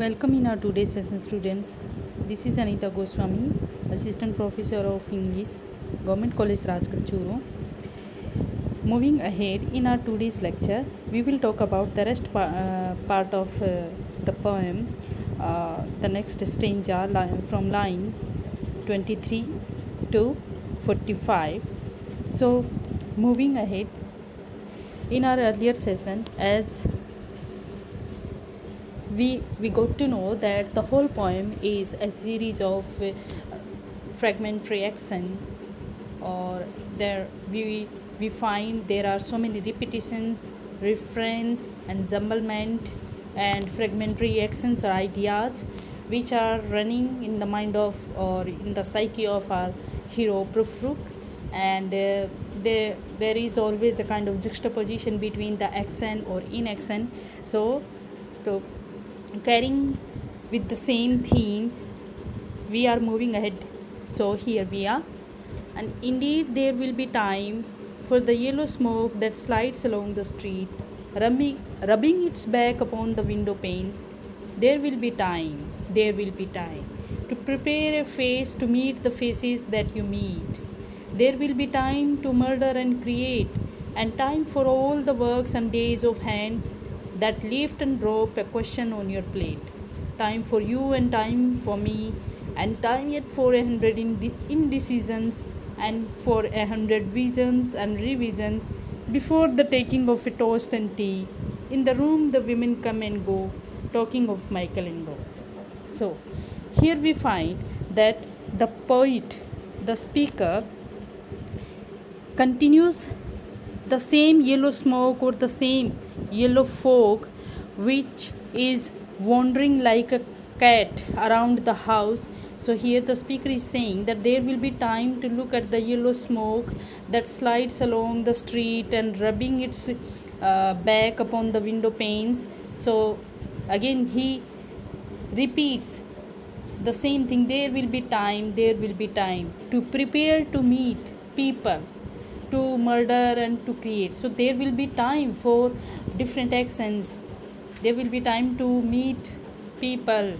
Welcome in our today's session, students. This is Anita Goswami, Assistant Professor of English, Government College Rajkachuru. Moving ahead in our today's lecture, we will talk about the rest part of the poem, the next stanza from line 23 to 45. So, moving ahead, in our earlier session, as we got to know that the whole poem is a series of fragmentary action, or there we find there are so many repetitions, refrains, and jumblement and fragmentary actions or ideas which are running in the mind of or in the psyche of our hero Prufrook, and there is always a kind of juxtaposition between the action or inaction. So carrying with the same themes, we are moving ahead. So here we are. And indeed there will be time for the yellow smoke that slides along the street, rubbing its back upon the window panes. There will be time to prepare a face to meet the faces that you meet. There will be time to murder and create, and time for all the works and days of hands that lift and drop a question on your plate. Time for you and time for me, and time yet for 100 indecisions, and for 100 visions and revisions before the taking of a toast and tea. In the room the women come and go, talking of Michelangelo. So here we find that the poet, the speaker, continues the same yellow smoke or the same yellow fog which is wandering like a cat around the house. So here the speaker is saying that there will be time to look at the yellow smoke that slides along the street and rubbing its back upon the window panes. So again he repeats the same thing. There will be time to prepare to meet people, to murder and to create. So there will be time for different actions. There will be time to meet people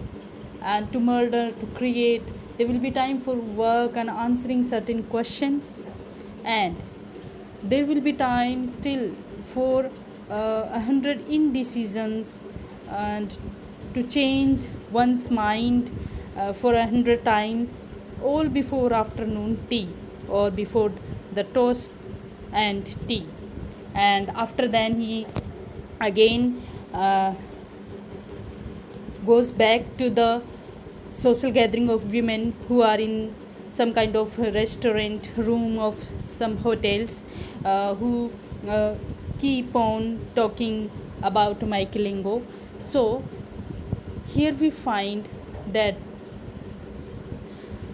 and to murder, to create. There will be time for work and answering certain questions, and there will be time still for 100 indecisions, and to change one's mind for 100 times, all before afternoon tea or before the toast and tea. And after then he again goes back to the social gathering of women who are in some kind of restaurant room of some hotels, who keep on talking about Michelangelo. So here we find that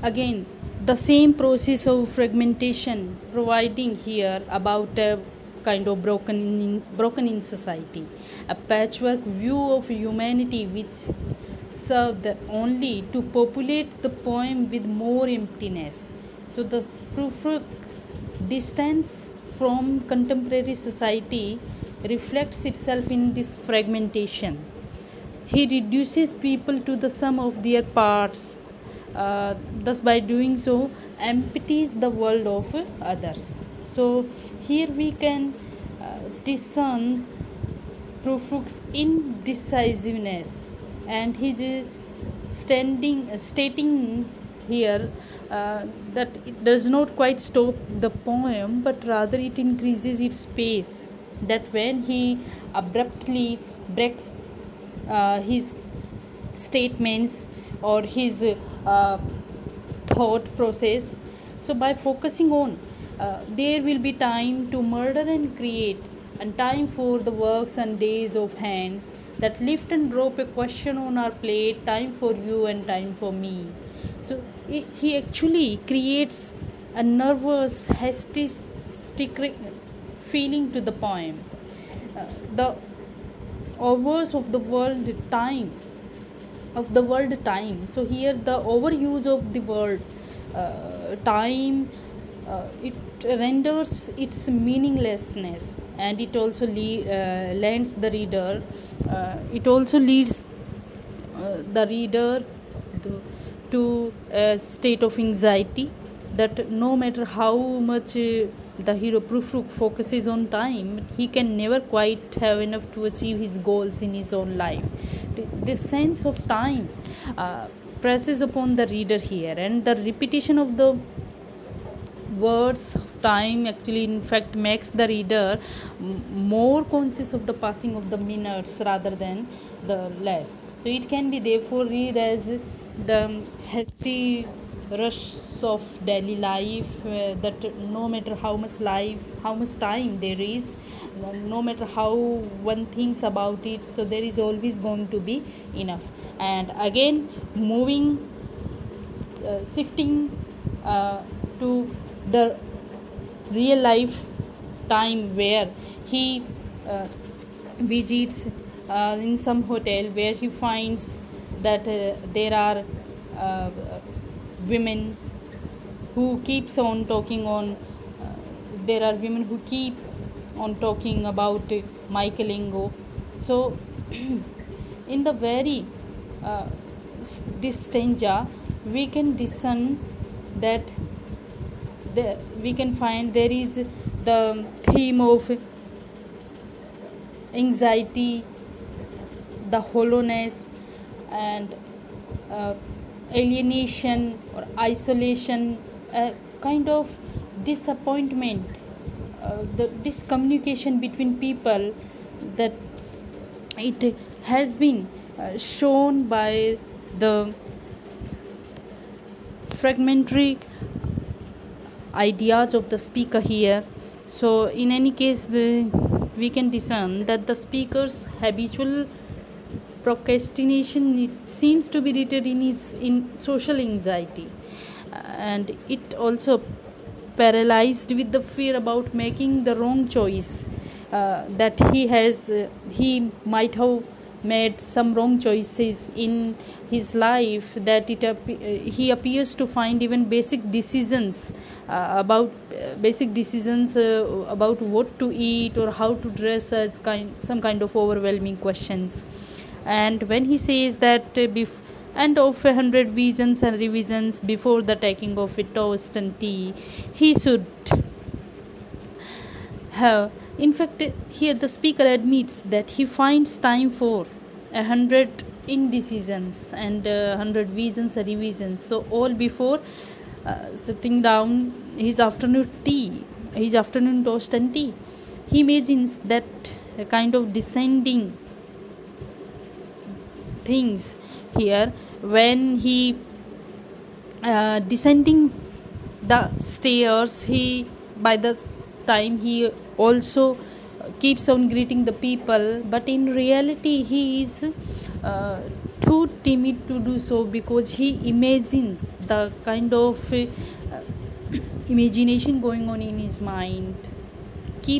again the same process of fragmentation providing here about a kind of broken in society, a patchwork view of humanity which served only to populate the poem with more emptiness. So the Prufrook's distance from contemporary society reflects itself in this fragmentation. He reduces people to the sum of their parts, thus by doing so empties the world of others. So here we can discern Prufrook's indecisiveness, and his stating here that it does not quite stop the poem, but rather it increases its pace. That when he abruptly breaks his statements or his thought process, so by focusing on there will be time to murder and create, and time for the works and days of hands that lift and drop a question on our plate, time for you and time for me. So he actually creates a nervous, hasty, feeling to the poem. The hours of the world time. So here the overuse of the word time, it renders its meaninglessness, and it also lends the reader, it also leads the reader to, to a state of anxiety, that no matter how much the hero Prufrook focuses on time, he can never quite have enough to achieve his goals in his own life. This sense of time presses upon the reader here, and the repetition of the words of time actually in fact makes the reader more conscious of the passing of the minutes rather than the less. So it can be therefore read as the hasty rush of daily life, that no matter how much time there is, no matter how one thinks about it, so there is always going to be enough. And again moving, shifting to the real life time where he visits in some hotel where he finds that there are uh, women who keeps on talking on there are women who keep on talking about Michelangelo. So in the very this stanza we can discern that we can find there is the theme of anxiety, the hollowness, and alienation or isolation, a kind of disappointment, the discommunication between people, that it has been shown by the fragmentary ideas of the speaker here. So in any case we can discern that the speaker's habitual procrastination, it seems to be rooted in social anxiety, and it also paralyzed with the fear about making the wrong choice, that he might have made some wrong choices in his life, that he appears to find even basic decisions about what to eat or how to dress as some kind of overwhelming questions. And when he says that and of 100 visions and revisions before the taking of a toast and tea, he should have. In fact, here the speaker admits that he finds time for 100 indecisions and 100 visions and revisions. So all before sitting down his afternoon toast and tea. He imagines that a kind of descending things here when he descending the stairs, he by the time he also keeps on greeting the people, but in reality he is too timid to do so, because he imagines the kind of imagination going on in his mind he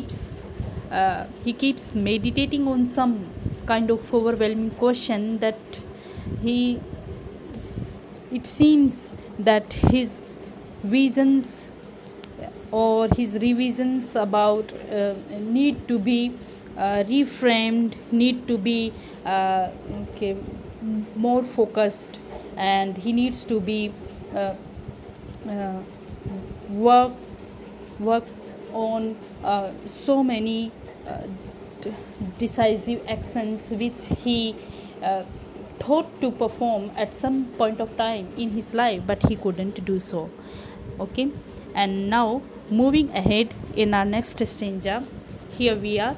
keeps meditating on some kind of overwhelming question, that it seems that his visions or his revisions about need to be reframed, need to be more focused, and he needs to be work on so many decisive actions which he thought to perform at some point of time in his life, but he couldn't do so. Okay, and now moving ahead in our next stanza, here we are.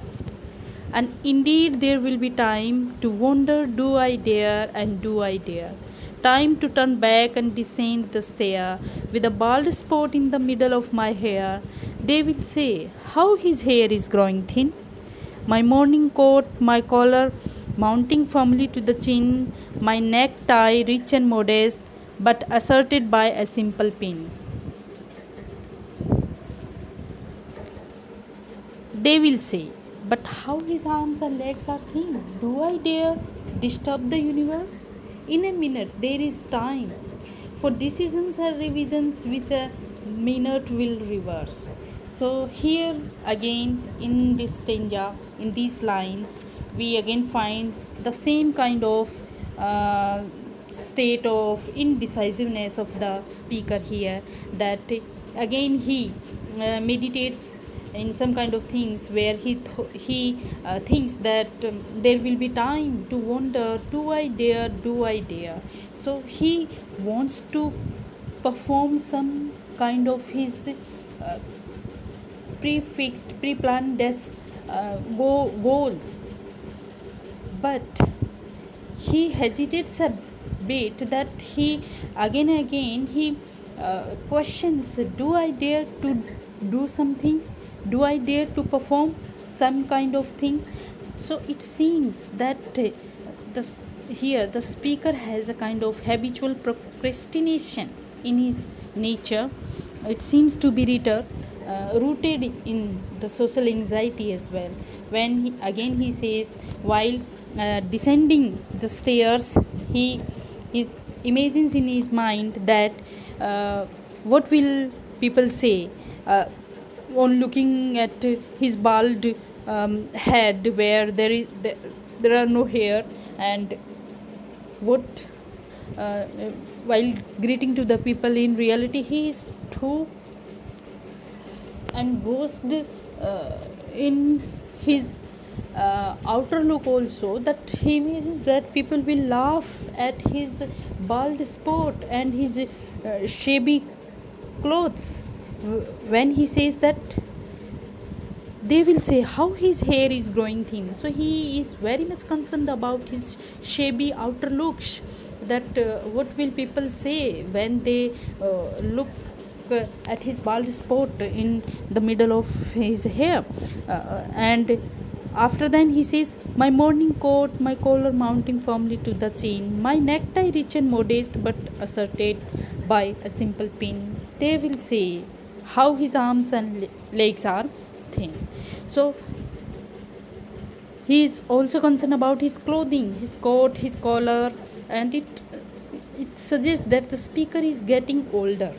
And indeed there will be time to wonder, do I dare, and do I dare? Time to turn back and descend the stair with a bald spot in the middle of my hair. They will say, how his hair is growing thin. My morning coat, my collar mounting firmly to the chin, my necktie rich and modest, but asserted by a simple pin. They will say, but how his arms and legs are thin. Do I dare disturb the universe? In a minute there is time for decisions and revisions which a minute will reverse. So here again in this stanza, in these lines, we again find the same kind of uh, state of indecisiveness of the speaker here, that again he meditates in some kind of things where he thinks that there will be time to wonder, do I dare. So he wants to perform some kind of his pre-planned goals, but he hesitates a bit, that he again and again he questions, do I dare to do something, do I dare to perform some kind of thing. So it seems that here the speaker has a kind of habitual procrastination in his nature. It seems to be rooted in the social anxiety as well. When he says, while descending the stairs, he imagines in his mind that what will people say on looking at his bald head, where there are no hair, and what while greeting to the people, in reality he is too engrossed in his outer look also, that he imagines that people will laugh at his bald spot and his shabby clothes. When he says that, they will say how his hair is growing thin. So he is very much concerned about his shabby outer looks, that what will people say when they look at his bald spot in the middle of his hair. And after then he says, my morning coat, my collar mounting firmly to the chin, my necktie rich and modest but asserted by a simple pin. They will say how his arms and legs are thin. So he is also concerned about his clothing, his coat, his collar, and it suggests that the speaker is getting older.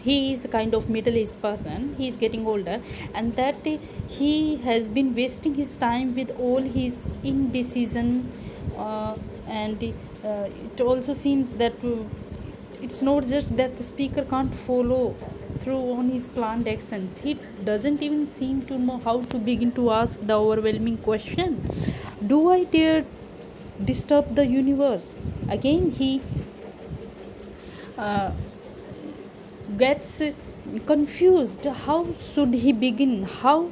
He is a kind of middle-aged person, he is getting older, and that he has been wasting his time with all his indecision, and it also seems that it's not just that the speaker can't follow through on his planned actions, he doesn't even seem to know how to begin to ask the overwhelming question, do I dare disturb the universe? Again he gets confused. How should he begin? How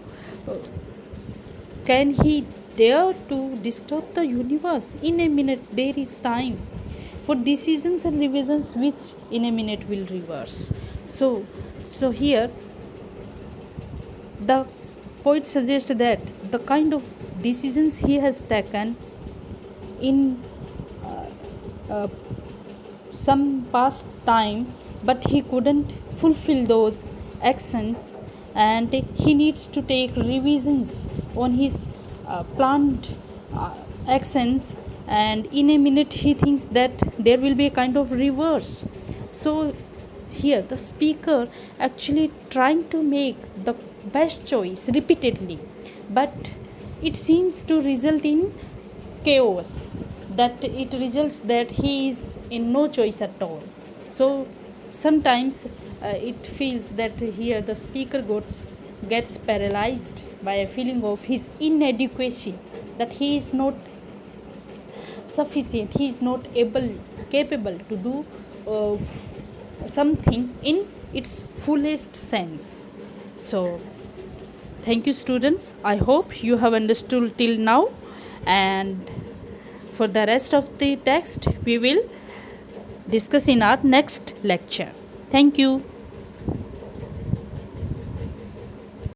can he dare to disturb the universe? In a minute there is time for decisions and revisions, which in a minute will reverse. So here the poet suggests that the kind of decisions he has taken in some past time, but he couldn't fulfill those actions, and he needs to take revisions on his planned actions, and in a minute he thinks that there will be a kind of reverse. So here the speaker actually trying to make the best choice repeatedly, but it seems to result in chaos, that it results that he is in no choice at all. So sometimes it feels that here the speaker gets paralyzed by a feeling of his inadequacy, that he is not sufficient, he is not capable to do something in its fullest sense. So thank you students, I hope you have understood till now, and for the rest of the text we will discuss in our next lecture. Thank you.